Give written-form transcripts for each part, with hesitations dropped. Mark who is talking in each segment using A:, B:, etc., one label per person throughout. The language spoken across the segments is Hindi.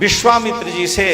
A: विश्वामित्र जी से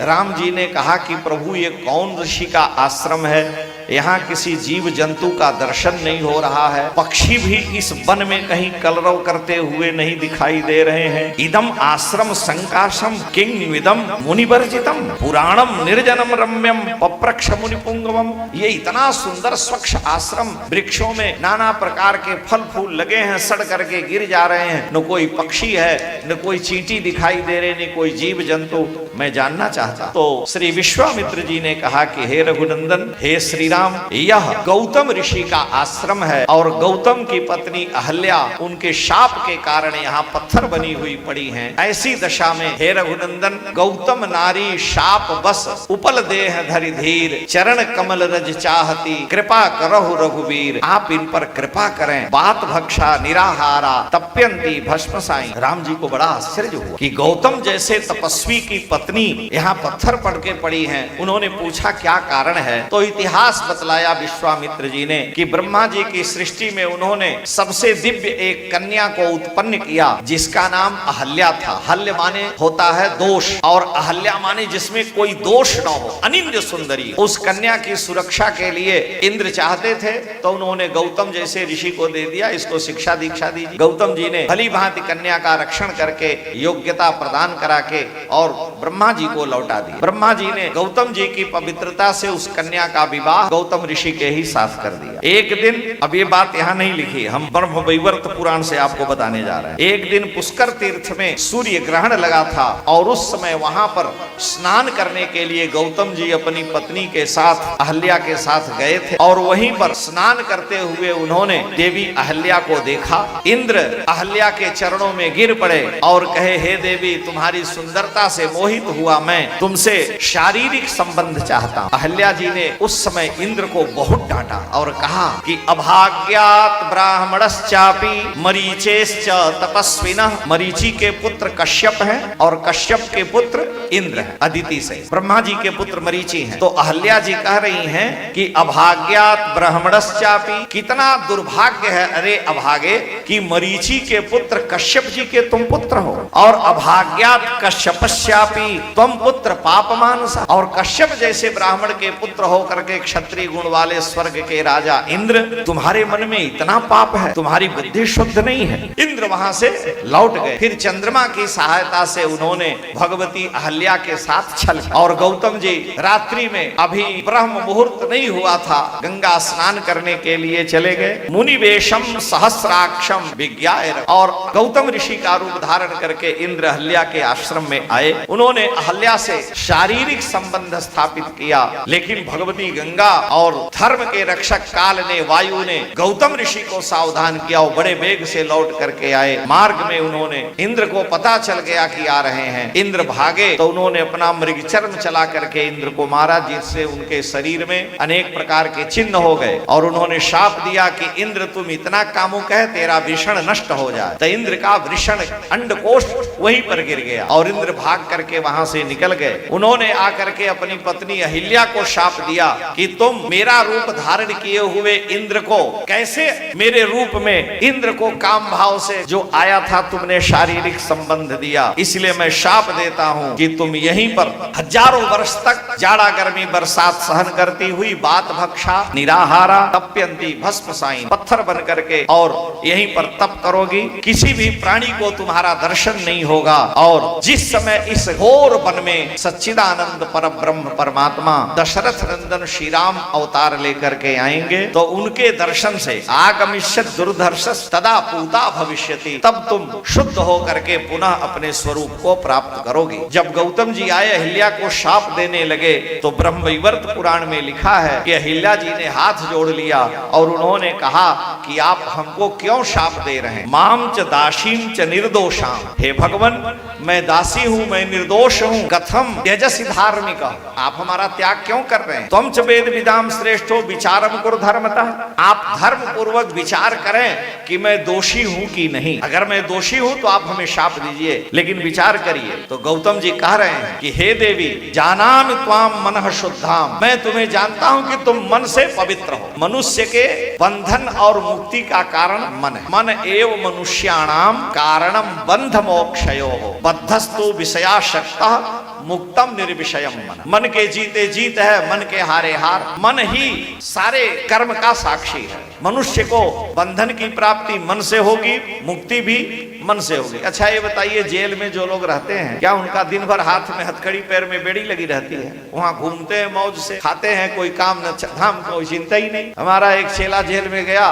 A: राम जी ने कहा कि प्रभु ये कौन ऋषि का आश्रम है, यहाँ किसी जीव जंतु का दर्शन नहीं हो रहा है, पक्षी भी इस वन में कहीं कलरव करते हुए नहीं दिखाई दे रहे हैं। इदम आश्रम संकाशम किंग विदम मुनिवर्जितम पुराणम निर्जनम रम्यम पप्रक्ष मुनिपुंगवम। ये इतना सुंदर स्वच्छ आश्रम, वृक्षों में नाना प्रकार के फल फूल लगे हैं, सड़ करके गिर जा रहे हैं, न कोई पक्षी है, न कोई चींटी दिखाई दे रहे, न कोई जीव जंतु। मैं जानना चाहता। तो श्री विश्वामित्र जी ने कहा कि हे रघुनंदन, हे श्री राम, यह गौतम ऋषि का आश्रम है और गौतम की पत्नी अहल्या उनके शाप के कारण यहाँ पत्थर बनी हुई पड़ी हैं। ऐसी दशा में हे रघुनंदन, गौतम नारी शाप बस उपल देह धरि धीर चरण कमल रज चाहती कृपा करहु रघुवीर। आप इन पर कृपा करें। बात भक्षा निराहारा तप्यंती भस्म साई। राम जी को बड़ा आश्चर्य हुआ कि गौतम जैसे तपस्वी की पत्नी यहाँ पत्थर पड़ के पड़ी हैं। उन्होंने पूछा क्या कारण है, तो इतिहास बतलाया विश्वामित्र जी ने कि ब्रह्मा जी की सृष्टि में उन्होंने सबसे दिव्य एक कन्या को उत्पन्न किया जिसका नाम अहल्या था। हल्य माने होता है दोष और अहल्या माने जिसमें कोई दोष न हो, अनिंद्य सुंदरी। उस कन्या की सुरक्षा के लिए इंद्र चाहते थे तो उन्होंने गौतम जैसे ऋषि को दे दिया, इसको शिक्षा दीक्षा दीजिए। गौतम जी ने भली भांति कन्या का रक्षण करके योग्यता प्रदान करा के और ब्रह्मा जी को लौटा दिया। ब्रह्मा जी ने गौतम जी की पवित्रता से उस कन्या का विवाह गौतम ऋषि के ही साथ कर दिया। एक दिन, अब ये बात यहाँ नहीं लिखी, हम ब्रह्म वैवर्त पुराण से आपको बताने जा रहे हैं। एक दिन पुष्कर तीर्थ में सूर्य ग्रहण लगा था और उस समय वहां पर स्नान करने के लिए गौतम जी अपनी पत्नी के साथ अहल्या के साथ गए थे और वहीं पर स्नान करते हुए उन्होंने देवी अहल्या को देखा। इंद्र अहल्या के चरणों में गिर पड़े और कहे, हे देवी, तुम्हारी सुंदरता से मोहित हुआ मैं तुमसे शारीरिक संबंध चाहता हूं। अहल्या जी ने उस समय इंद्र को बहुत डांटा और कहा कि अभाग्यात ब्राह्मणश्चापि मरीचेश्च तपस्विनः। मरीचि के पुत्र कश्यप हैं और कश्यप के पुत्र इंद्र हैं, अदिति से। ब्रह्मा जी के पुत्र मरीचि हैं। तो अहल्या जी कह रही हैं कि अभाग्यात ब्राह्मणश्चापि, कितना दुर्भाग्य है, अरे अभागे, कि मरीचि के पुत्र कश्यप जी के तुम पुत्र हो और अभाग्यात कश्यपश्चापि तुम पुत्र पापमानसा। और कश्यप जैसे ब्राह्मण के पुत्र होकर के क्षत्रिय गुण वाले स्वर्ग के राजा इंद्र, तुम्हारे मन में इतना पाप है, तुम्हारी बुद्धि शुद्ध नहीं है। इंद्र वहां से लौट गए। फिर चंद्रमा की सहायता से उन्होंने भगवती अहल्या के साथ छल और गौतम जी रात्रि में, अभी ब्रह्म मुहूर्त नहीं हुआ था, गंगा स्नान करने के लिए चले गए। मुनिवेशम सहस्राक्षम विज्ञाय, और गौतम ऋषि का रूप धारण करके इंद्र अहल्या के आश्रम में आए। उन्होंने अहल्या से शारीरिक संबंध स्थापित किया, लेकिन भगवती गंगा और धर्म के रक्षक काल ने, वायु ने गौतम ऋषि को सावधान किया और बड़े वेग से लौट करके आए। मार्ग में उन्होंने, इंद्र को पता चल गया कि आ रहे हैं, इंद्र भागे तो उन्होंने अपना मृग चर्म चला करके इंद्र को मारा, जिससे उनके शरीर में अनेक प्रकार के चिन्ह हो गए और उन्होंने शाप दिया कि इंद्र तुम इतना कामुक है, तेरा वृषण नष्ट हो जाए। तो इंद्र का वृषण अंडकोश वहीं पर गिर गया और इंद्र भाग करके वहां से निकल गए। उन्होंने आकर के अपनी पत्नी अहिल्या को शाप दिया कि तुम मेरा रूप धारण किए हुए इंद्र को, कैसे मेरे रूप में इंद्र को काम भाव से जो आया था तुमने शारीरिक संबंध दिया, इसलिए मैं शाप देता हूं कि तुम यहीं पर हजारों वर्ष तक जाड़ा गर्मी बरसात सहन करती हुई बात भक्षा निराहारा तप्यंती भस्म साई, पत्थर बन करके और यहीं पर तप करोगी। किसी भी प्राणी को तुम्हारा दर्शन नहीं होगा। और जिस समय इस घोर वन में सच्चिदानंद पर ब्रह्म परमात्मा दशरथ नंदन श्री राम अवतार लेकर के आएंगे तो उनके दर्शन से आगमिष्यत दुर्धर्षस् तदा पूता भविष्यति, तब तुम शुद्ध होकर के पुनः अपने स्वरूप को प्राप्त करोगी। जब गौतम जी आए, अहिल्या को शाप देने लगे तो ब्रह्मवैवर्त पुराण में लिखा है कि अहिल्या जी ने हाथ जोड़ लिया और उन्होंने कहा कि आप हमको क्यों शाप दे रहे हैं। माम च दासीम च निर्दोषाम, हे भगवान, मैं दासी हूँ, मैं निर्दोष हूँ। कथम त्यजसि धार्मिक, आप हमारा त्याग क्यों कर रहे हैं। त्वं च वेद इदाम श्रेष्ठो विचारम कुरु धर्मतः, आप धर्म पूर्वक विचार करें कि मैं दोषी हूं कि नहीं। अगर मैं दोषी हूं तो आप हमें शाप दीजिए, लेकिन विचार करिए। तो गौतम जी कह रहे हैं कि हे देवी, जानामि त्वाम मनः शुद्धाम, मैं तुम्हें जानता हूं कि तुम मन से पवित्र हो। मनुष्य के बंधन और मुक्ति का कारण मन है। मन एव मनुष्याणाम कारणम बंध मोक्षयो हो, बद्धस्तु विषयाशक्तः मुक्तम निर्विषयम मन। मन के जीते जीत है, मन के हारे हार। मन ही सारे कर्म का साक्षी है। मनुष्य को बंधन की प्राप्ति मन से होगी, मुक्ति भी मन से होगी। अच्छा ये बताइए, जेल में जो लोग रहते हैं, क्या उनका दिन भर हाथ में हथकड़ी, पैर में बेड़ी लगी रहती है? वहां घूमते हैं, मौज से खाते हैं, कोई काम न धाम, कोई चिंता ही नहीं। हमारा एक चेला जेल में गया,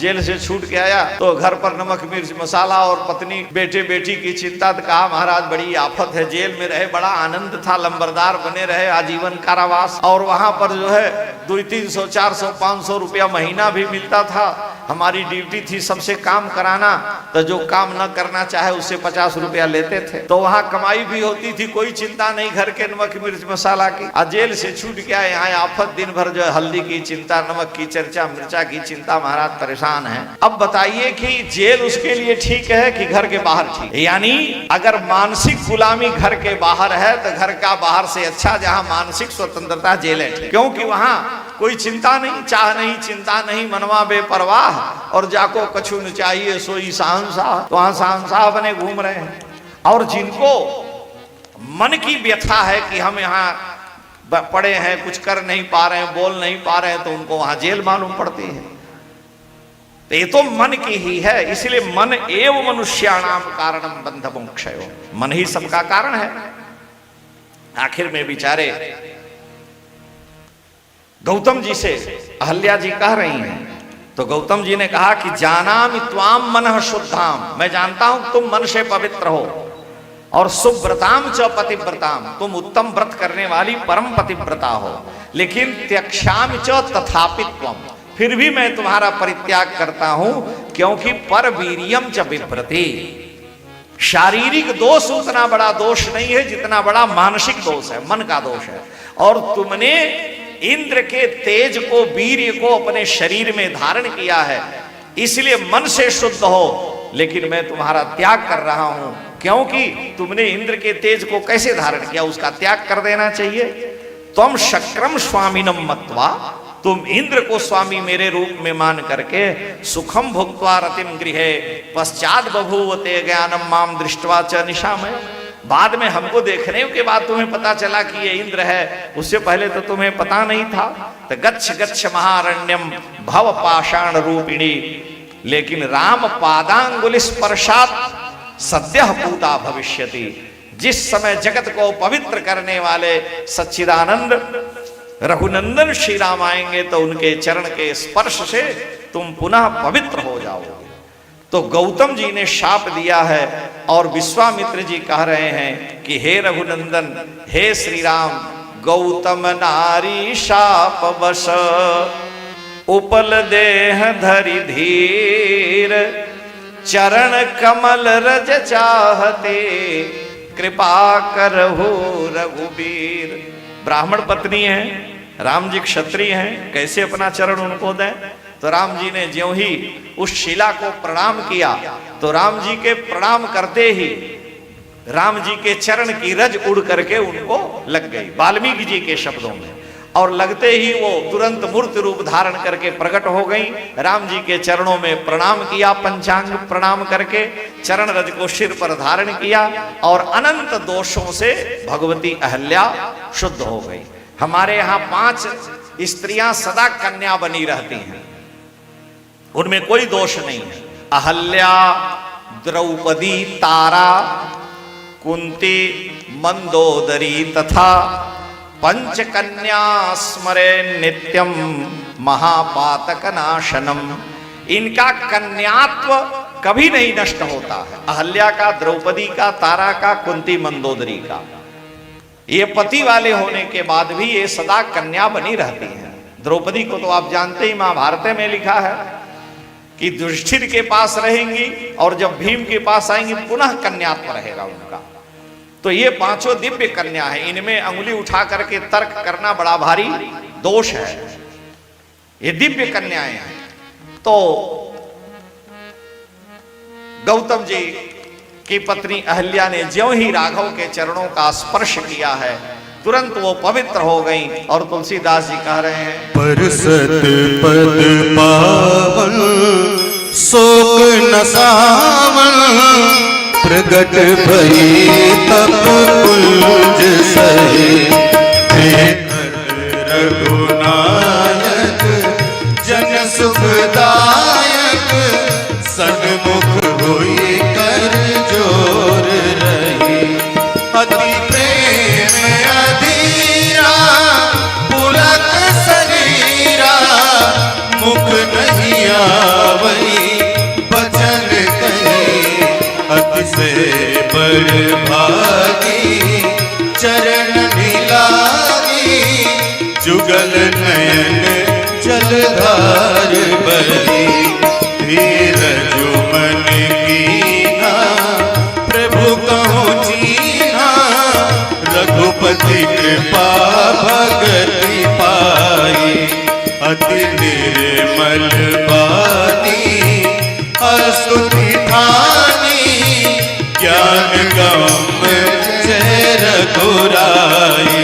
A: जेल से छूट के आया तो घर पर नमक मिर्च मसाला और पत्नी बेटे बेटी की चिंता। तो कहा महाराज बड़ी आफत है, जेल में रहे बड़ा आनंद था, लंबरदार बने रहे, आजीवन कारावास, और वहां पर जो है 200, 300, 400, 500 रुपया महीना भी मिलता था। हमारी ड्यूटी थी सबसे काम कराना, तो जो काम न करना चाहे उससे 50 रुपया लेते थे। तो वहां कमाई भी होती थी, कोई चिंता नहीं घर के नमक मिर्च मसाला की। जेल से छूट गया, यहाँ आफत, दिन भर जो है हल्दी की चिंता, नमक की चर्चा, मिर्चा की चिंता, महाराज परेशान है। अब बताइए कि जेल उसके लिए ठीक है कि घर के बाहर ठीक? यानी अगर मानसिक गुलामी घर के बाहर है तो घर का बाहर से अच्छा, जहां मानसिक स्वतंत्रता जेल है, क्योंकि वहां कोई चिंता नहीं, चाह नहीं, चिंता नहीं, मनवा बेपरवाह, और जाको कछु न चाहिए सोई शहंशाह। तो वहां शहंशाह बने घूम रहे हैं। और जिनको मन की व्यथा है कि हम यहाँ पड़े हैं, कुछ कर नहीं पा रहे हैं, बोल नहीं पा रहे हैं, तो उनको वहां जेल मालूम पड़ती है। तो ये तो मन की ही है, इसलिए मन एव मनुष्याणाम कारणम बंध मोक्षयो, मन ही सबका कारण है। आखिर में बेचारे गौतम जी से अहल्या जी कह रही हैं, तो गौतम जी ने कहा कि जानामि त्वाम मनः शुद्धाम, मैं जानता हूं तुम मन से पवित्र हो, और सुव्रताम च पतिव्रताम, तुम उत्तम व्रत करने वाली परम पतिव्रता हो। लेकिन त्यक्षामि च तथापि त्वम, फिर भी मैं तुम्हारा परित्याग करता हूं, क्योंकि पर वीर्यम च विभ्रति, शारीरिक दोष उतना बड़ा दोष नहीं है जितना बड़ा मानसिक दोष है, मन का दोष है। और तुमने इंद्र के तेज को, वीर्य को अपने शरीर में धारण किया है, इसलिए मन से शुद्ध हो, लेकिन मैं तुम्हारा त्याग कर रहा हूं, क्योंकि तुमने इंद्र के तेज को कैसे धारण किया, उसका त्याग कर देना चाहिए। तुम शक्रम स्वामिनम मत्वा, तुम इंद्र को स्वामी मेरे रूप में मान करके सुखम भुक्त्वा रतिम गृहे पश्चात बभूवते ज्ञानम माम दृष्ट्वा च निशामय, बाद में हमको देखने के बाद तुम्हें पता चला कि ये इंद्र है, उससे पहले तो तुम्हें पता नहीं था। तो गच्छ गच्छ महारण्यम भव पाषाण रूपिणी, लेकिन राम पादांगुलि स्पर्शात सद्यः पूता भविष्यति, जिस समय जगत को पवित्र करने वाले सच्चिदानंद रघुनंदन श्री राम आएंगे तो उनके चरण के स्पर्श से तुम पुनः पवित्र हो जाओगे। तो गौतम जी ने शाप दिया है, और विश्वामित्र जी कह रहे हैं कि हे रघुनंदन, हे श्री राम, गौतम नारी शाप बस उपल देह धरि धीर, चरण कमल रज चाहते कृपा करहु रघुबीर। ब्राह्मण पत्नी है, राम जी क्षत्रिय हैं, कैसे अपना चरण उनको दें? तो राम जी ने ज्यों ही उस शिला को प्रणाम किया, तो राम जी के प्रणाम करते ही राम जी के चरण की रज उड़ करके उनको लग गई, वाल्मीकि जी के शब्दों में, और लगते ही वो तुरंत मूर्त रूप धारण करके प्रकट हो गई। राम जी के चरणों में प्रणाम किया, पंचांग प्रणाम करके चरण रज को सिर पर धारण किया, और अनंत दोषों से भगवती अहल्या शुद्ध हो गई। हमारे यहाँ 5 स्त्रियां सदा कन्या बनी रहती हैं, उनमें कोई दोष नहीं है। अहल्या, द्रौपदी, तारा, कुंती, मंदोदरी तथा पंचकन्या स्मरे नित्यम महापातक नाशनम। इनका कन्यात्व कभी नहीं नष्ट होता है, अहल्या का, द्रौपदी का, तारा का, कुंती मंदोदरी का। ये पति वाले होने के बाद भी ये सदा कन्या बनी रहती हैं। द्रौपदी को तो आप जानते ही, महाभारत में लिखा है कि युधिष्ठिर के पास रहेंगी और जब भीम के पास आएंगी पुनः कन्यात्व रहेगा उनका। तो ये 5 दिव्य कन्या है, इनमें अंगुली उठा करके तर्क करना बड़ा भारी दोष है। ये दिव्य कन्याएं हैं। तो गौतम जी की पत्नी अहल्या ने ज्यों ही राघव के चरणों का स्पर्श किया है, तुरंत वो पवित्र हो गई। और तुलसीदास जी कह रहे हैं,
B: परसत पद पावन शोक न सावन, प्रगट भई तप कुंज सहे, रघुनायक जन सुखदायक, सन्मुख होई कर जोर रही, अति प्रेम अधीरा पुलक शरीरा, मुख नहीं आवई बचन कही, अति से बरभागी चरण ढिलागी, जुगल नयन जलधार बही, धीरज मन कीना प्रभु कहूँ जीना, रघुपति कृपा भगति पाई, अति निर्मल बानी अस्तुति ठानी, ज्ञान गम जय रघुराई,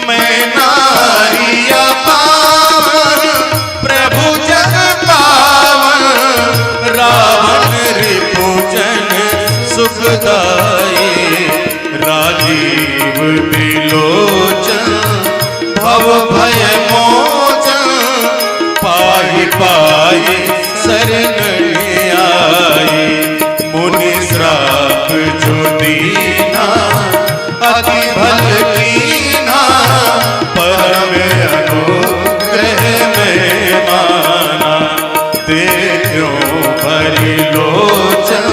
B: मैं नारिया पावन प्रभु जग पावन, रावण रिपुजन सुखदाई, राजीव बिलोचन भव भय मोचन, पाहि पाहि शरण आई, मुनि श्राप जो दीना अति भल कीना, परम अनुग्रह में माना, देखो भरि लोचन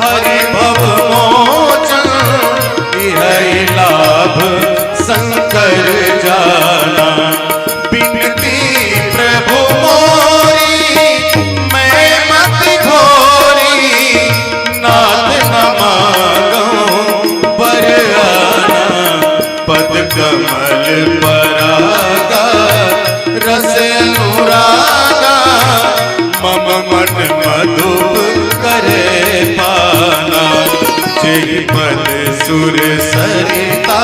B: हरि भव मोचन, यही लाभ शंकर जाना, बिनती प्रभु मोरी मैं मत घोरी, नाथ न मांगो बर आना, पद कमल परागा रस अनुरागा, मम मन मधुप करे पाना, जय पद सुर सरिता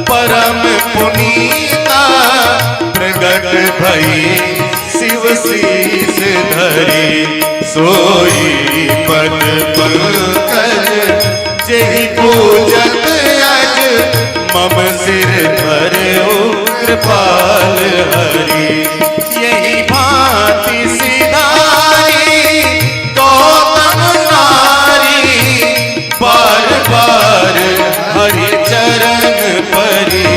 B: परम पुनीता, प्रगट भई शिव शीस धरी, सोई पद पंकज जय पूजत अज, मम सिर धरो कृपाल हरि, यही भांति सिधारी गौतम नारी, बार बार हरि चरण परी,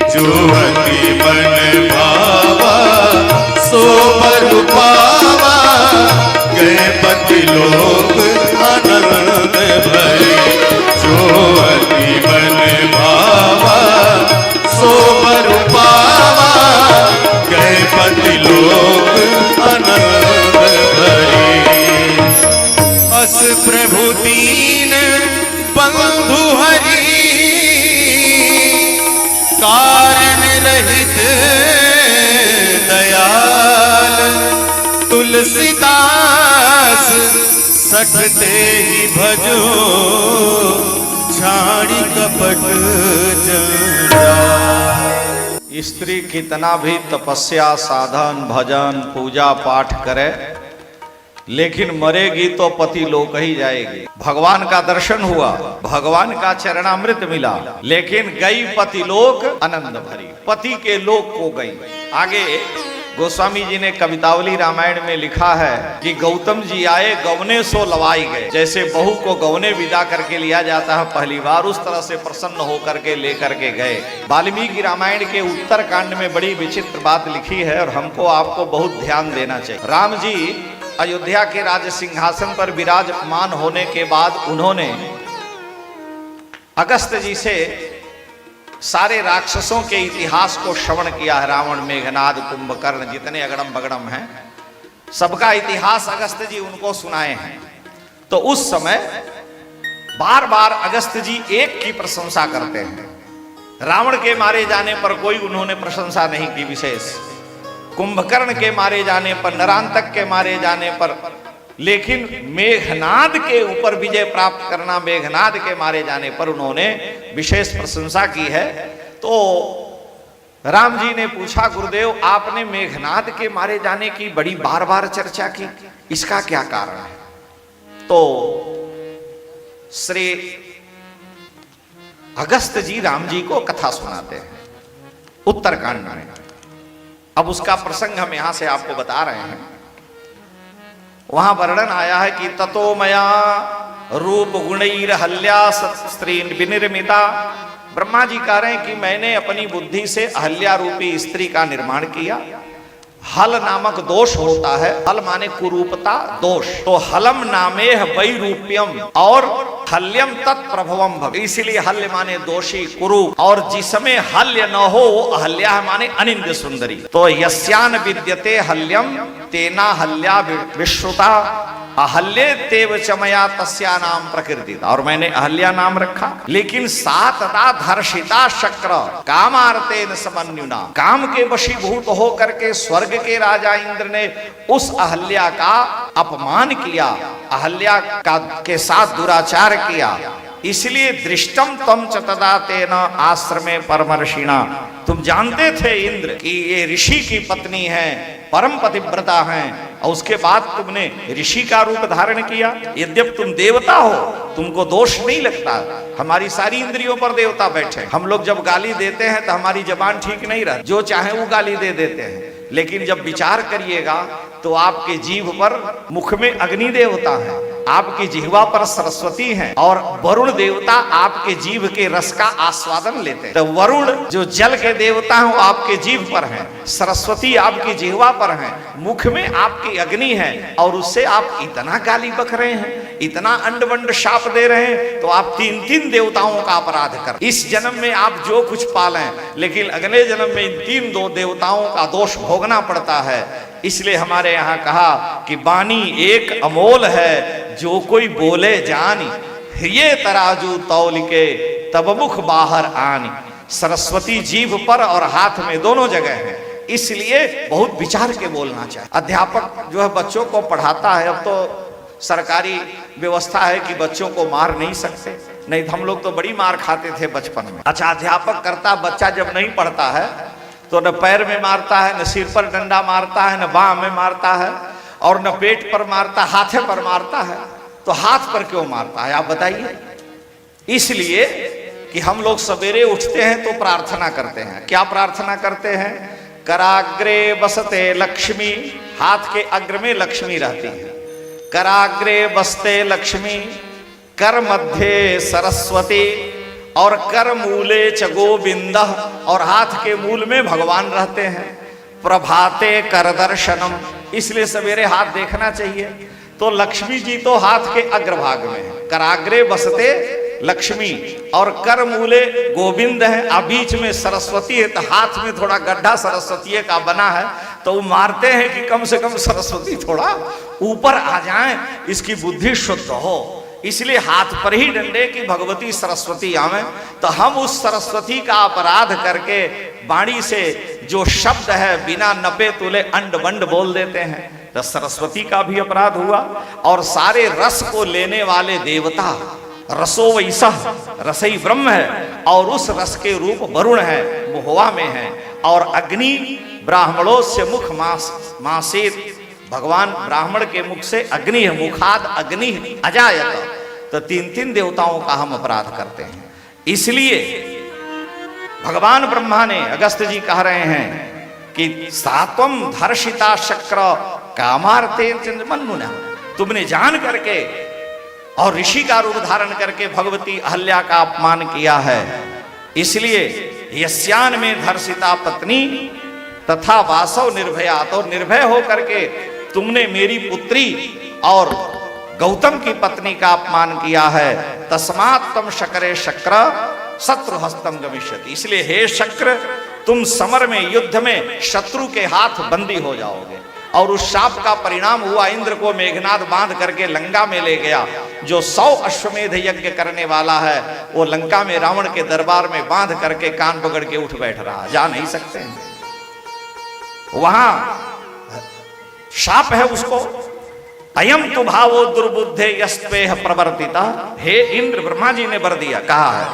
B: जो अति मन भावा सो बर पावा, गए पति लोक आनंद भरी, जो अति मन भावा सो बर पावा, गए पति लोक आनंद भरी, अस प्रभु दीन बंधु हरि, कारण रहित दयाल, तुलसीदास सकते ही भजो, छाड़ी कपट जंजाल।
A: स्त्री कितना भी तपस्या साधन भजन पूजा पाठ करे, लेकिन मरेगी तो पति लोक ही जाएगी। भगवान का दर्शन हुआ, भगवान का चरणामृत मिला, लेकिन गई पति लोक आनंद भरी, पति के लोक को गई। आगे गोस्वामी जी ने कवितावली रामायण में लिखा है कि गौतम जी आए गवने सो लवाई गए। जैसे बहू को गवने विदा करके लिया जाता है पहली बार, उस तरह से प्रसन्न होकर के लेकर के गए। वाल्मीकि रामायण के उत्तर कांड में बड़ी विचित्र बात लिखी है और हमको आपको बहुत ध्यान देना चाहिए। राम जी अयोध्या के राज सिंहासन पर विराजमान होने के बाद उन्होंने अगस्त्य जी से सारे राक्षसों के इतिहास को श्रवण किया है। रावण, मेघनाद, कुंभकर्ण, जितने अगड़म बगड़म हैं, सबका इतिहास अगस्त्य जी उनको सुनाए हैं। तो उस समय बार बार अगस्त्य जी एक की प्रशंसा करते हैं। रावण के मारे जाने पर कोई उन्होंने प्रशंसा नहीं की विशेष, कुंभकर्ण के मारे जाने पर, नरांतक के मारे जाने पर, लेकिन मेघनाद के ऊपर विजय प्राप्त करना, मेघनाद के मारे जाने पर उन्होंने विशेष प्रशंसा की है। तो राम जी ने पूछा, गुरुदेव आपने मेघनाद के मारे जाने की बड़ी बार बार चर्चा की, इसका क्या कारण है? तो श्री अगस्त जी राम जी को कथा सुनाते हैं उत्तरकांड में। अब उसका प्रसंग हम यहां से आपको बता रहे हैं। वहां वर्णन आया है कि ततो मया रूप गुणैर हल्या स्त्री विनिर्मिता। ब्रह्मा जी कह रहे हैं कि मैंने अपनी बुद्धि से अहल्या रूपी स्त्री का निर्माण किया। हल नामक दोष होता है, हल माने कुरूपता, दोष। तो हलम नामे वैरूप्यम और हल्यम तत्प्रभवम भव, इसलिए हल्य माने दोषी, कुरूप। और जिसमें हल्य न हो वो अहल्या माने अनिंद्य सुंदरी। तो यस्यान विद्यते हल्यम तेना हल्या विश्रुता अहल्ये तेव चमया तस्या नाम प्रकृति। और मैंने अहल्या नाम रखा। लेकिन सातदा धर्षिता शक्र कामार्तेन समन्युना, काम के वशीभूत होकर के स्वर्ग के राजा इंद्र ने उस अहल्या का अपमान किया, अहल्या का के साथ दुराचार किया। इसलिए दृष्टम तम च तदा तेन आश्रमे परमर्षिणा। तुम जानते थे इंद्र कि ये ऋषि की पत्नी है, परम पतिव्रता हैं, और उसके बाद तुमने ऋषि का रूप धारण किया। यद्यपि तुम देवता हो, तुमको दोष नहीं लगता। हमारी सारी इंद्रियों पर देवता बैठे। हम लोग जब गाली देते हैं तो हमारी जबान ठीक नहीं रहती, जो चाहे वो गाली दे देते हैं। लेकिन जब विचार करिएगा तो आपके जीभ पर, मुख में अग्नि देवता है, आपकी जिह्वा पर सरस्वती हैं, और वरुण देवता आपके जीभ के रस का आस्वादन लेते हैं। तो वरुण जो जल के देवता हैं वो आपके जीभ पर हैं, सरस्वती आपकी जिह्वा पर हैं, मुख में आपकी अग्नि है, और उससे आप इतना गाली बक रहे हैं, इतना अंड वंड शाप दे रहे हैं। तो आप तीन तीन देवताओं का अपराध कर, इस जन्म में आप जो कुछ पालें, लेकिन अगले जन्म में इन तीन दो देवताओं का दोष भोगना पड़ता है। इसलिए हमारे यहाँ कहा कि वाणी एक अमोल है, जो कोई बोले जानी, ये तराजू तौल के तब मुख बाहर आनी। सरस्वती जीभ पर और हाथ में दोनों जगह है, इसलिए बहुत विचार के बोलना चाहिए। अध्यापक जो है बच्चों को पढ़ाता है, अब तो सरकारी व्यवस्था है कि बच्चों को मार नहीं सकते, नहीं तो हम लोग तो बड़ी मार खाते थे बचपन में। अच्छा, अध्यापक करता, बच्चा जब नहीं पढ़ता है तो न पैर में मारता है, न सिर पर डंडा मारता है, न बाह में मारता है, और न पेट पर मारता, हाथे पर मारता है। तो हाथ पर क्यों मारता है आप बताइए? इसलिए कि हम लोग सवेरे उठते हैं तो प्रार्थना करते हैं। क्या प्रार्थना करते हैं? कराग्रे बसते लक्ष्मी, हाथ के अग्र में लक्ष्मी रहती है। कराग्रे बसते लक्ष्मी, कर मध्य सरस्वती, और कर मूले च गोविंद, और हाथ के मूल में भगवान रहते हैं। प्रभाते कर दर्शनम, इसलिए सवेरे हाथ देखना चाहिए। तो लक्ष्मी जी तो हाथ के अग्रभाग में है, कराग्रे बसते लक्ष्मी, और कर मूले गोविंद है, और बीच में सरस्वती है। तो हाथ में थोड़ा गड्ढा सरस्वती का बना है, तो वो मारते हैं कि कम से कम सरस्वती थोड़ा ऊपर आ जाए, इसकी बुद्धि शुद्ध हो। इसलिए हाथ पर ही डंडे की भगवती सरस्वती आवे। तो हम उस सरस्वती का अपराध करके वाणी से जो शब्द है बिना नपे तुले अंड बंड बोल देते हैं, तो सरस्वती का भी अपराध हुआ। और सारे रस को लेने वाले देवता, रसो वैसा, रसई ब्रह्म है, और उस रस के रूप वरुण है, मुहवा में है। और अग्नि ब्राह्मणों से मुख मासेत, भगवान ब्राह्मण के मुख से अग्नि है, मुखाद अग्नि अजायत। तो तीन तीन देवताओं का हम अपराध करते हैं। इसलिए भगवान ब्रह्मा ने, अगस्त जी कह रहे हैं कि सात्वम धर्षिता शक्र कामार्ते चंद्रमन्मुना, तुमने जान करके और ऋषि का रूप धारण करके भगवती अहल्या का अपमान किया है। इसलिए यस्यान में धर्षिता पत्नी तथा वासव निर्भया, तो निर्भय होकर के तुमने मेरी पुत्री और गौतम की पत्नी का अपमान किया है। तस्मात् तम शक्रे शक्र शत्रु हस्तम गमिष्यति, इसलिए हे शक्र तुम समर में, युद्ध में शत्रु के हाथ बंदी हो जाओगे। और उस शाप का परिणाम हुआ, इंद्र को मेघनाद बांध करके लंका में ले गया। जो 100 अश्वमेध यज्ञ करने वाला है वो लंका में रावण के दरबार में बांध करके कान पकड़ के उठ बैठ रहा, जा नहीं सकते हैं। वहां शाप है उसको, अयम तो भावो दुर्बुद्धे यस्पेह प्रवर्तिता। हे इंद्र, ब्रह्मा जी ने वर दिया, कहा है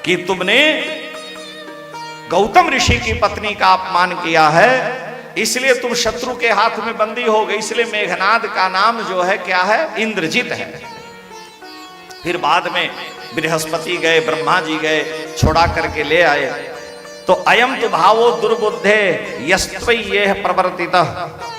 A: कि तुमने गौतम ऋषि की पत्नी का अपमान किया है, इसलिए तुम शत्रु के हाथ में बंदी हो गए। इसलिए मेघनाद का नाम जो है क्या है, इंद्रजित है। फिर बाद में बृहस्पति गए, ब्रह्मा जी गए, छोड़ा करके ले आए। तो अयम तो भावो दुर्बुद्धे यस्त्वय्येह प्रवर्तितः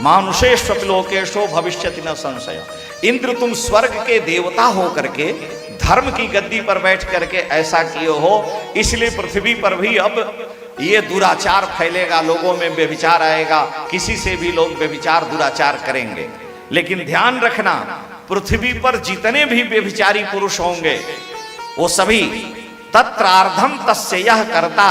A: मानुषेष्वपि लोकेशो भविष्यति न संशय। इंद्र, तुम स्वर्ग के देवता हो करके धर्म की गद्दी पर बैठ करके ऐसा किए हो, इसलिए पृथ्वी पर भी अब ये दुराचार फैलेगा, लोगों में व्यभिचार आएगा, किसी से भी लोग व्यभिचार दुराचार करेंगे। लेकिन ध्यान रखना, पृथ्वी पर जितने भी व्यभिचारी पुरुष होंगे वो सभी तत्रार्धम तस्य यह कर्ता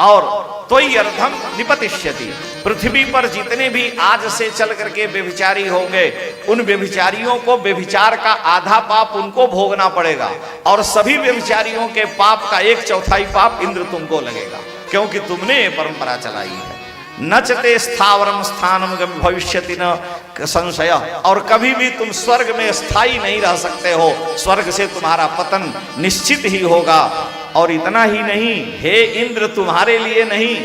A: और तोई अर्धम निपतिष्यति। पृथ्वी पर जितने भी आज से चल करके व्यभिचारी होंगे, उन व्यभिचारियों को व्यभिचार का आधा पाप उनको भोगना पड़ेगा, और सभी व्यभिचारियों के पाप का 1/4 पाप इंद्र तुमको लगेगा, क्योंकि तुमने ये परंपरा चलाई है। नचते स्थावरम स्थानम भविष्यति न संशय। और कभी भी तुम स्वर्ग में स्थायी नहीं रह सकते हो, स्वर्ग से तुम्हारा पतन निश्चित ही होगा। और इतना ही नहीं, हे इंद्र, तुम्हारे लिए नहीं,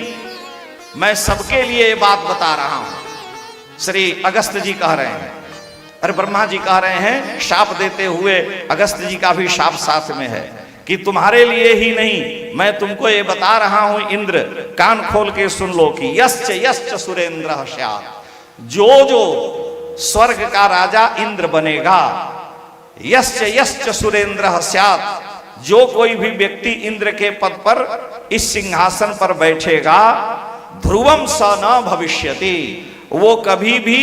A: मैं सबके लिए ये बात बता रहा हूं। श्री अगस्त जी कह रहे हैं, अरे ब्रह्मा जी कह रहे हैं, शाप देते हुए अगस्त जी का भी शाप साथ में है कि तुम्हारे लिए ही नहीं, मैं तुमको ये बता रहा हूं इंद्र, कान खोल के सुन लो कि यश्च यश्च सुरेंद्र स्यात्। जो जो स्वर्ग का राजा इंद्र बनेगा, यश्च यश्च सुरेंद्र स्यात्, जो कोई भी व्यक्ति इंद्र के पद पर, इस सिंहासन पर बैठेगा, ध्रुवम स न भविष्यति, वो कभी भी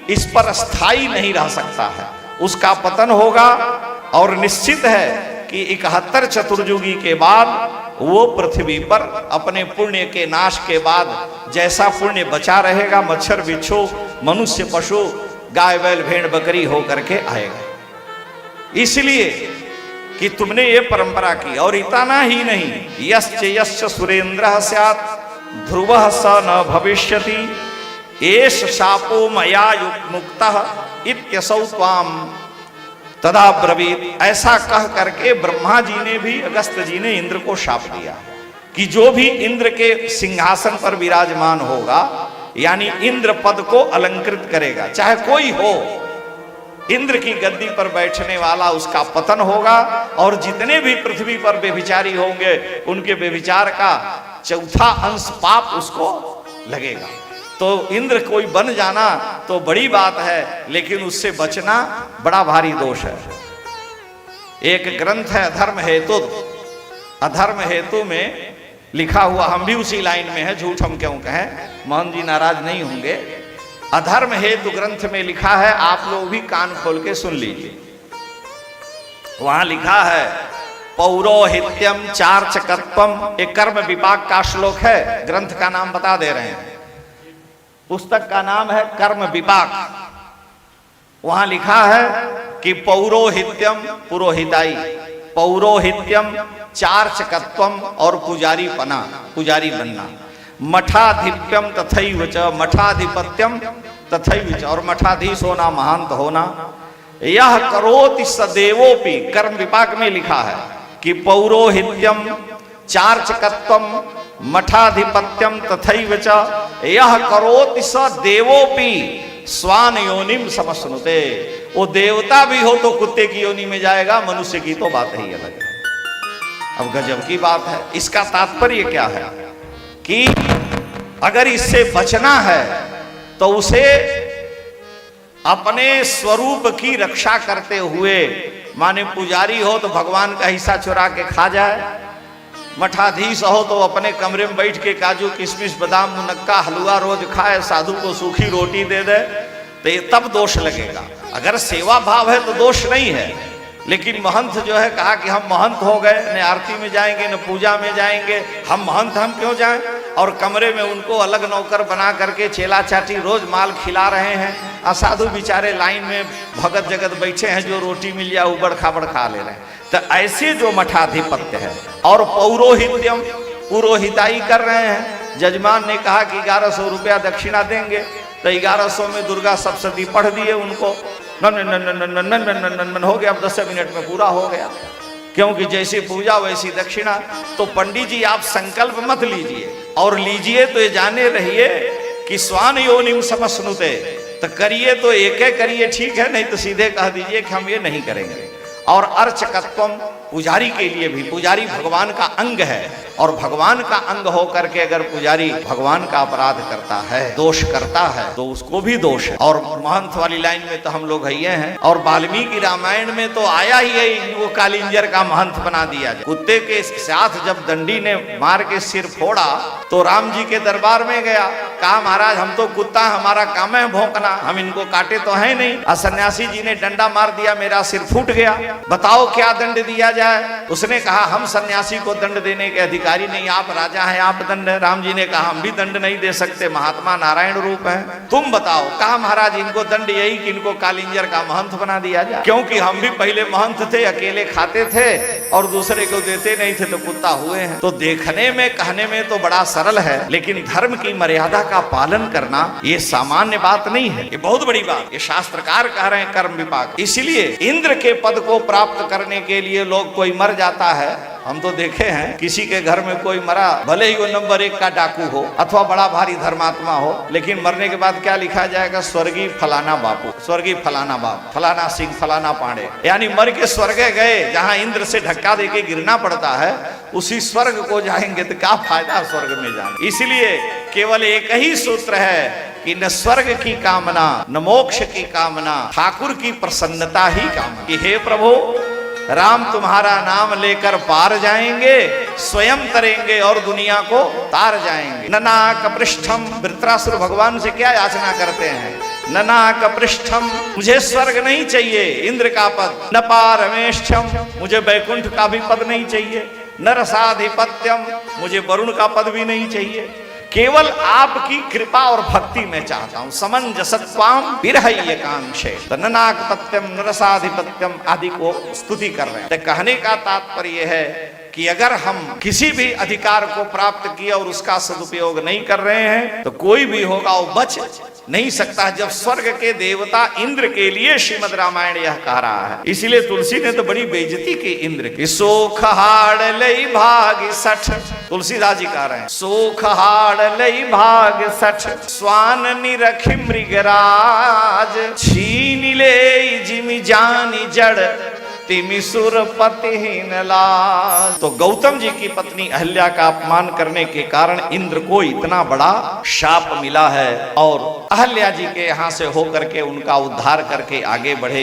A: इस पर स्थायी नहीं रह सकता है, उसका पतन होगा। और निश्चित है कि 71 चतुर्युगी के बाद वो पृथ्वी पर अपने पुण्य के नाश के बाद जैसा पुण्य बचा रहेगा, मच्छर बिच्छू मनुष्य पशु गाय बैल भेड़ बकरी होकर के आएगा। इसलिए कि तुमने ये परंपरा की। और इतना ही नहीं, यश्च यश्च सुरेंद्र स्यात् ध्रुवः स न भविष्यति एष शापो मया मुक्तः इत्यसौ त्वाम तदा ब्रवीत। ऐसा कह करके ब्रह्मा जी ने भी, अगस्त जी ने इंद्र को शाप दिया कि जो भी इंद्र के सिंहासन पर विराजमान होगा, यानी इंद्र पद को अलंकृत करेगा, चाहे कोई हो, इंद्र की गद्दी पर बैठने वाला, उसका पतन होगा। और जितने भी पृथ्वी पर व्यभिचारी होंगे, उनके व्यभिचार का 1/4 अंश पाप उसको लगेगा। तो इंद्र कोई बन जाना तो बड़ी बात है, लेकिन उससे बचना बड़ा भारी दोष है। एक ग्रंथ है अधर्म हेतु, अधर्म हेतु में लिखा हुआ, हम भी उसी लाइन में है, झूठ हम क्यों कहें, मोहन जी नाराज नहीं होंगे। अधर्म हेतु ग्रंथ में लिखा है, आप लोग भी कान खोल के सुन लीजिए। वहां लिखा है, पौरोहित्यम चार्चकत्वम, एक कर्म विपाक का श्लोक है, ग्रंथ का नाम बता दे रहे हैं, पुस्तक का नाम है कर्म विपाक। वहां लिखा है कि पौरोहित्यम, पुरोहिताई, पौरोहित्यम चार्चकत्वम, और पुजारी पना, पुजारी बनना, मठाधिप्यम तथैव च, मठाधिपत्यम तथैव च, और मठाधीश होना, महंत होना। यह करोति सदेवोपि, कर्म विपाक में लिखा है कि पौरोहित्यम चार्चकत्वम मठाधिपत्यम तथैव च यह करोति स देवोपि स्वान योनिम समश्नुते। वो देवता भी हो तो कुत्ते की योनि में जाएगा, मनुष्य की तो बात ही अलग है। अब गजब की बात है। इसका तात्पर्य क्या है कि अगर इससे बचना है तो उसे अपने स्वरूप की रक्षा करते हुए, माने पुजारी हो तो भगवान का हिस्सा चुरा के खा जाए, मठाधीश हो तो अपने कमरे में बैठ के काजू किशमिश बादाम मुनक्का हलवा रोज खाए, साधु को सूखी रोटी दे दे, तो ये तब दोष लगेगा। अगर सेवा भाव है तो दोष नहीं है। लेकिन महंत जो है, कहा कि हम महंत हो गए, न आरती में जाएंगे न पूजा में जाएंगे, हम महंत हम क्यों जाएं, और कमरे में उनको अलग नौकर बना करके चेला चाटी रोज माल खिला रहे हैं। असाधु बेचारे लाइन में भगत जगत बैठे हैं, जो रोटी मिल जाए उबड़ खाबड़ खा ले रहे हैं। तो ऐसे जो मठाधिपत्य है और पौरोहित्यम, पुरोहिताई कर रहे हैं, जजमान ने कहा कि 1100 रुपया दक्षिणा देंगे, तो 1100 में दुर्गा सप्तशती पढ़ दिए उनको, नन हो गया। अब 10 मिनट में पूरा हो गया, क्योंकि जैसी पूजा वैसी दक्षिणा। तो पंडित जी आप संकल्प मत लीजिए, और लीजिए तो ये जाने रहिए कि स्वान योनिम समस्नुते, तो करिए तो एक करिए, ठीक है, नहीं तो सीधे कह दीजिए कि हम ये नहीं करेंगे। और अर्चकत्वम, पुजारी के लिए भी, पुजारी भगवान का अंग है, और भगवान का अंग हो करके अगर पुजारी भगवान का अपराध करता है, दोष करता है, तो उसको भी दोष है। और महंत वाली लाइन में तो हम लोग है हैं, और वाल्मीकि रामायण में तो आया ही है, वो कालिंजर का महंत बना दिया। कुत्ते के साथ जब दंडी ने मार के सिर फोड़ा तो राम जी के दरबार में गया, कहा महाराज हम तो कुत्ता, हमारा काम है भौंकना, हम इनको काटे तो है नहीं। और सन्यासी जी ने डंडा मार दिया, मेरा सिर फूट गया, बताओ क्या दंड दिया जाए। उसने कहा हम सन्यासी को दंड देने के अधिकारी नहीं, आप राजा हैं, आप दंड। राम जी ने कहा हम भी दंड नहीं दे सकते, महात्मा नारायण रूप है, तुम बताओ। कहा महाराज इनको दंड यही कि इनको कालिंजर का महंत बना दिया जाए, क्योंकि हम भी पहले महंत थे, अकेले खाते थे और दूसरे को देते नहीं थे, तो कुत्ता हुए हैं। तो देखने में कहने में तो बड़ा सरल है, लेकिन धर्म की मर्यादा का पालन करना ये सामान्य बात नहीं है, ये बहुत बड़ी बात। ये शास्त्रकार कह रहे हैं कर्म विपाक। इसलिए इंद्र के पद को प्राप्त करने के लिए लोग, कोई मर जाता है, हम तो देखे हैं किसी के घर में कोई मरा, भले ही वो नंबर 1 का डाकू हो अथवा बड़ा भारी धर्मात्मा हो, लेकिन मरने के बाद क्या लिखा जाएगा, स्वर्गीय फलाना बापू, स्वर्गीय फलाना बाप, फलाना सिंह, फलाना पांडे। यानी मर के स्वर्ग गए, जहां इंद्र से धक्का देके गिरना पड़ता है, उसी स्वर्ग को जाएंगे, तो क्या फायदा स्वर्ग में जाने। इसलिए केवल एक ही सूत्र है कि न स्वर्ग की कामना न मोक्ष की कामना, ठाकुर की प्रसन्नता ही कामना। कि हे प्रभु राम तुम्हारा नाम लेकर पार जाएंगे, स्वयं तरेंगे और दुनिया को तार जाएंगे। ननाक पृष्ठम, वृत्रासुर भगवान से क्या याचना करते हैं, ननाक पृष्ठम, मुझे स्वर्ग नहीं चाहिए इंद्र का पद, न पारमेष्ठम, मुझे वैकुंठ का भी पद नहीं चाहिए, न रसाधिपत्यम, मुझे वरुण का पद भी नहीं चाहिए, केवल आपकी कृपा और भक्ति में चाहता हूं। समंजसत्वाम विरहय्यकांक्षे, ननाकपत्यम नरसाधिपत्यम आदि को स्तुति कर रहे हैं। तो कहने का तात्पर्य है कि अगर हम किसी भी अधिकार को प्राप्त किया और उसका सदुपयोग नहीं कर रहे हैं, तो कोई भी होगा वो बच नहीं सकता। जब स्वर्ग के देवता इंद्र के लिए श्रीमद् रामायण यह कह रहा है, इसीलिए तुलसी ने तो बड़ी बेइज्जती की इंद्र की। सोख हाड़ लई भाग सठ, तुलसीदास जी कह रहे हैं, सोख हाड़ लई भाग सठ, स्वान निरखि मृगराज, छीन ले जिमि जानी जड़, तिमिसुर पतिहीन लाज। तो गौतम जी की पत्नी अहल्या का अपमान करने के कारण इंद्र को इतना बड़ा शाप मिला है, और अहल्या जी के यहाँ से होकर के उनका उद्धार करके आगे बढ़े।